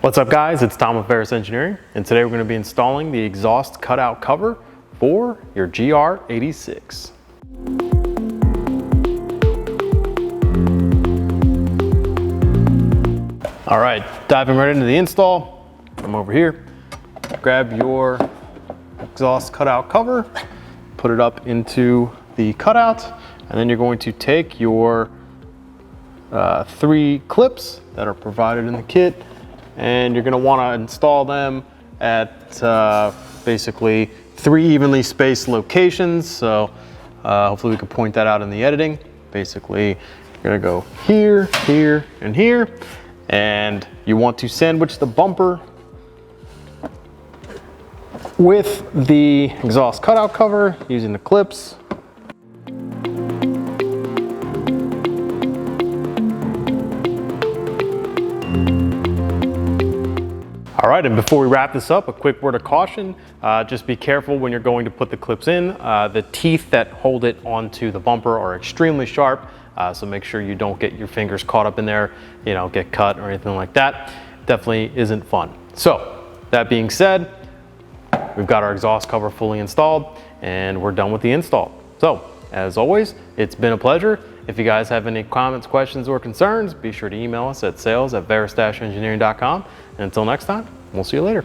What's up guys, it's Tom with Verus Engineering, and today we're going to be installing the exhaust cutout cover for your GR86. All right, diving right into the install. Come over here, grab your exhaust cutout cover, put it up into the cutout, and then you're going to take your 3 clips that are provided in the kit, and you're going to want to install them at basically 3 evenly spaced locations. So hopefully we can point that out in the editing. Basically, you're going to go here, here, and here, and you want to sandwich the bumper with the exhaust cutout cover using the clips. All right, and before we wrap this up, a quick word of caution. Just be careful when you're going to put the clips in. The teeth that hold it onto the bumper are extremely sharp, so make sure you don't get your fingers caught up in there, get cut or anything like that. Definitely isn't fun. So, that being said, we've got our exhaust cover fully installed, and we're done with the install. So, as always, it's been a pleasure. If you guys have any comments, questions, or concerns, be sure to email us at sales@verus-engineering.com. And until next time, we'll see you later.